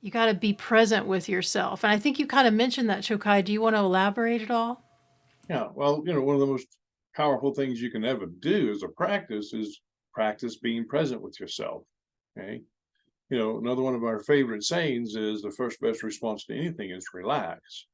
You got to be present with yourself. And I think you kind of mentioned that, Chokai. Do you want to elaborate at all? Yeah, well, one of the most powerful things you can ever do as a practice is practice being present with yourself. Okay. Another one of our favorite sayings is the first best response to anything is relax.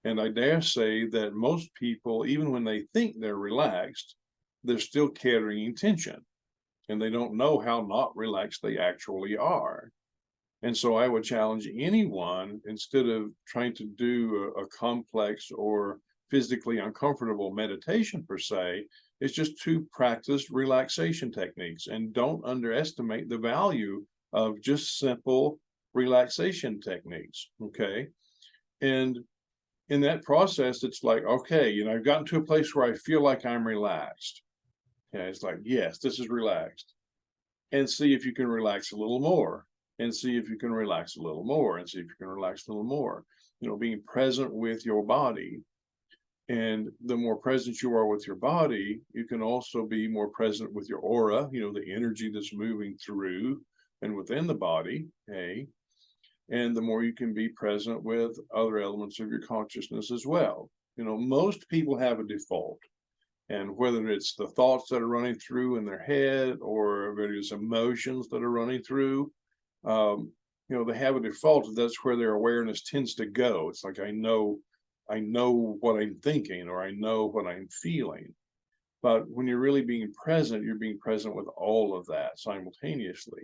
And I dare say that most people, even when they think they're relaxed, they're still carrying tension and they don't know how not relaxed they actually are. And so I would challenge anyone, instead of trying to do a complex or physically uncomfortable meditation per se, is just to practice relaxation techniques and don't underestimate the value of just simple relaxation techniques. Okay. And in that process, it's like, okay, I've gotten to a place where I feel like I'm relaxed. Okay. It's like, yes, this is relaxed. And see if you can relax a little more, and see if you can relax a little more, and see if you can relax a little more. Being present with your body. And the more present you are with your body, you can also be more present with your aura, the energy that's moving through and within the body. Okay. And the more you can be present with other elements of your consciousness as well. Most people have a default, and whether it's the thoughts that are running through in their head or various emotions that are running through, they have a default. That's where their awareness tends to go. It's like, I know what I'm thinking, or I know what I'm feeling. But when you're really being present, you're being present with all of that simultaneously.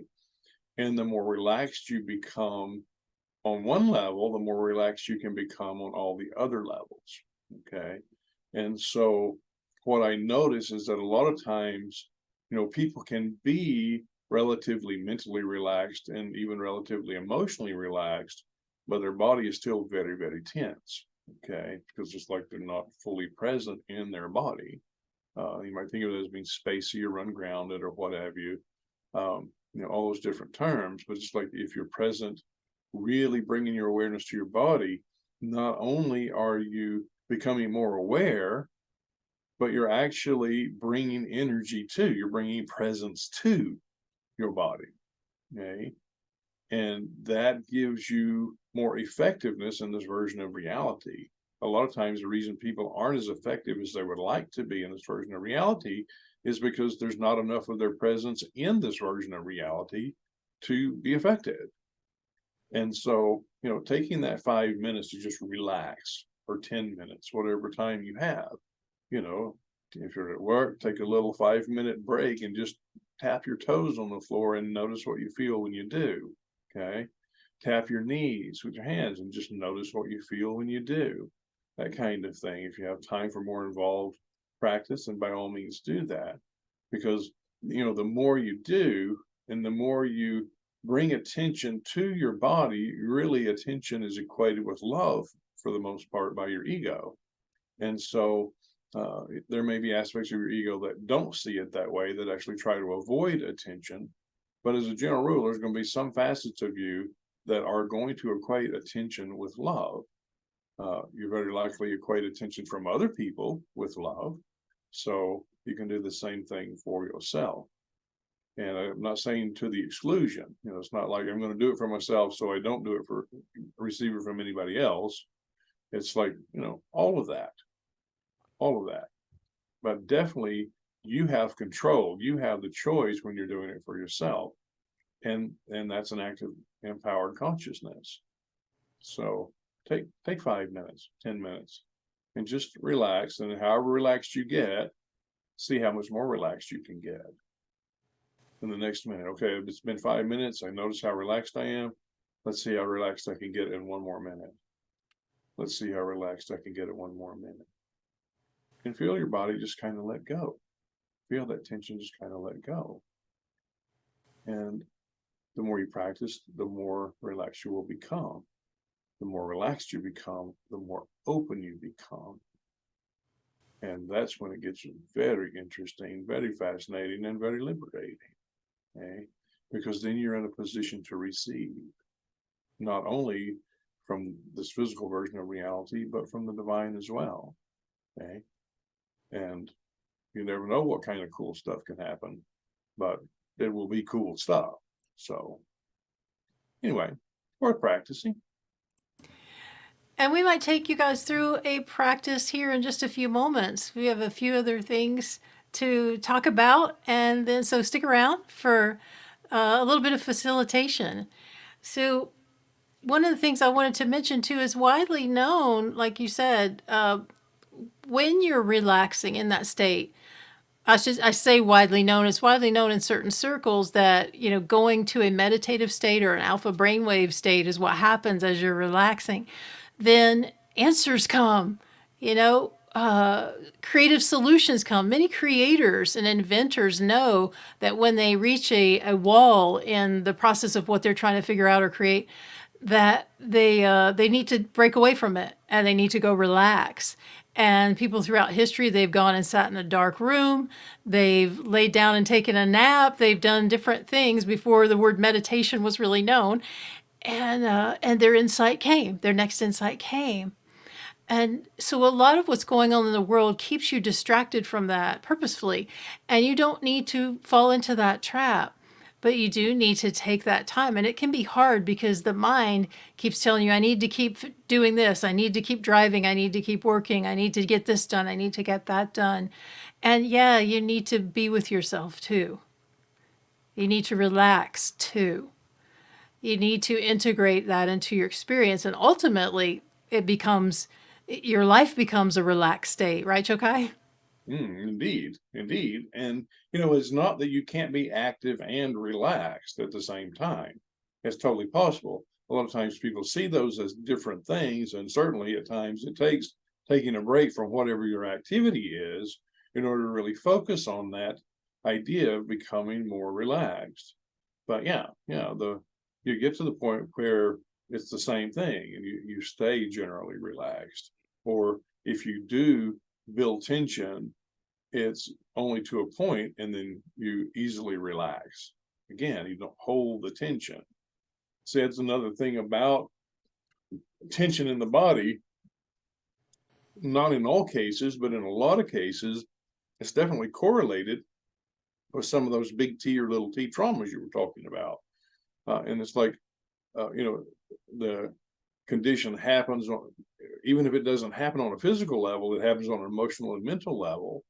And the more relaxed you become on one level, the more relaxed you can become on all the other levels. Okay. And so what I notice is that a lot of times, people can be relatively mentally relaxed and even relatively emotionally relaxed, but their body is still very, very tense. Okay. Because it's like they're not fully present in their body. You might think of it as being spacey or ungrounded or what have you. All those different terms, but it's like if you're present, really bringing your awareness to your body, not only are you becoming more aware, but you're actually bringing energy to, you're bringing presence to your body. Okay. And that gives you more effectiveness in this version of reality. A lot of times, the reason people aren't as effective as they would like to be in this version of reality is because there's not enough of their presence in this version of reality to be effective. And so, taking that 5 minutes to just relax, or 10 minutes, whatever time you have, you know, if you're at work, take a little 5 minute break and just tap your toes on the floor and notice what you feel when you do. Okay. Tap your knees with your hands and just notice what you feel when you do. That kind of thing. If you have time for more involved practice, then by all means do that. Because, the more you do and the more you bring attention to your body, really attention is equated with love for the most part by your ego. And so there may be aspects of your ego that don't see it that way, that actually try to avoid attention. But as a general rule, there's going to be some facets of you that are going to equate attention with love. You very likely equate attention from other people with love. So you can do the same thing for yourself. And I'm not saying to the exclusion. It's not like I'm going to do it for myself, so I don't do it for receive it from anybody else. It's like, all of that, all of that. But definitely you have control. You have the choice when you're doing it for yourself. And that's an act of empowered consciousness. So take 5 minutes, 10 minutes, and just relax. And however relaxed you get, see how much more relaxed you can get in the next minute. Okay, it's been 5 minutes. I notice how relaxed I am. Let's see how relaxed I can get in one more minute. Let's see how relaxed I can get in one more minute. And feel your body just kind of let go. Feel that tension just kind of let go. And the more you practice, the more relaxed you will become. The more relaxed you become, the more open you become. And that's when it gets very interesting, very fascinating, and very liberating. Okay? Because then you're in a position to receive, not only from this physical version of reality, but from the divine as well. Okay. And you never know what kind of cool stuff can happen, but it will be cool stuff. So, anyway, worth practicing. And we might take you guys through a practice here in just a few moments. We have a few other things to talk about, and then so stick around for a little bit of facilitation. So, one of the things I wanted to mention too is widely known, like you said, when you're relaxing in that state. I say widely known. It's widely known in certain circles that going to a meditative state or an alpha brainwave state is what happens as you're relaxing. Then answers come. You know, creative solutions come. Many creators and inventors know that when they reach a wall in the process of what they're trying to figure out or create, that they need to break away from it and they need to go relax. And people throughout history, they've gone and sat in a dark room, they've laid down and taken a nap, they've done different things before the word meditation was really known, and their insight came, their next insight came. And so a lot of what's going on in the world keeps you distracted from that purposefully. And you don't need to fall into that trap, but you do need to take that time. And it can be hard because the mind keeps telling you, I need to keep doing this. I need to keep driving. I need to keep working. I need to get this done. I need to get that done. And yeah, you need to be with yourself too. You need to relax too. You need to integrate that into your experience. And ultimately, your life becomes a relaxed state, right, Chokai? Indeed, indeed. And, it's not that you can't be active and relaxed at the same time. It's totally possible. A lot of times people see those as different things, and certainly at times it takes taking a break from whatever your activity is in order to really focus on that idea of becoming more relaxed. But yeah, you get to the point where it's the same thing and you stay generally relaxed. Or if you do build tension, it's only to a point and then you easily relax. Again, you don't hold the tension. So that's another thing about tension in the body. Not in all cases, but in a lot of cases, it's definitely correlated with some of those big T or little T traumas you were talking about. And it's like, the condition happens even if it doesn't happen on a physical level, it happens on an emotional and mental level.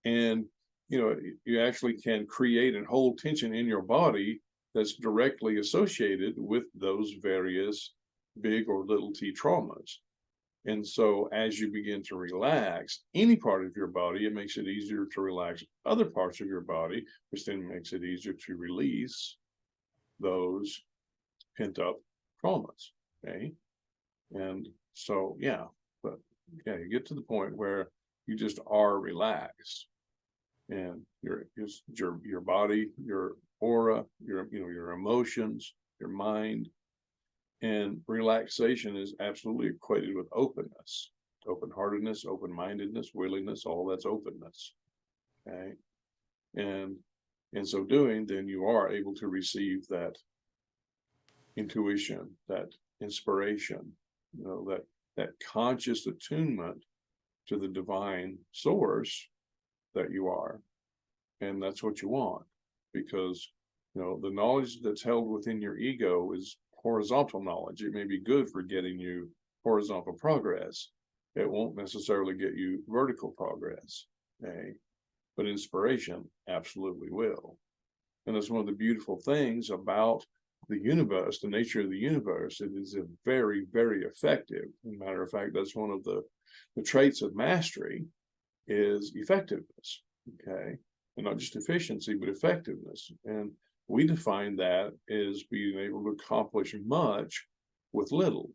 And you actually can create and hold tension in your body that's directly associated with those various big or little T traumas. And so as you begin to relax any part of your body, it makes it easier to relax other parts of your body, which then makes it easier to release those pent up traumas. Okay. And so, but you get to the point where you just are relaxed, and your body, your aura, your emotions, your mind, and relaxation is absolutely equated with openness, open-heartedness, open-mindedness, willingness. All that's openness. Okay, and in so doing, then you are able to receive that intuition, that inspiration, that conscious attunement to the divine source that you are. And that's what you want, because the knowledge that's held within your ego is horizontal knowledge. It may be good for getting you horizontal progress. It won't necessarily get you vertical progress. Okay, but inspiration absolutely will. And that's one of the beautiful things about the universe, the nature of the universe. It is a very, very effective. As a matter of fact, that's one of the traits of mastery is effectiveness. Okay, and not just efficiency, but effectiveness. And we define that as being able to accomplish much with little.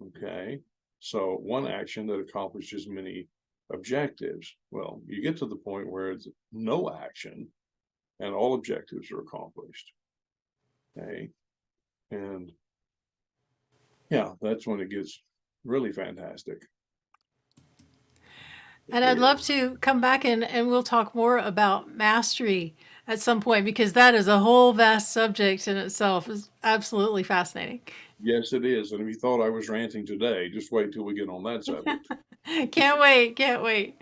Okay, so one action that accomplishes many objectives. Well, you get to the point where it's no action and all objectives are accomplished. Okay, and that's when it gets really fantastic. And I'd love to come back and we'll talk more about mastery at some point because that is a whole vast subject in itself. It's absolutely fascinating. Yes, it is. And if you thought I was ranting today, just wait till we get on that subject. Can't wait. Can't wait.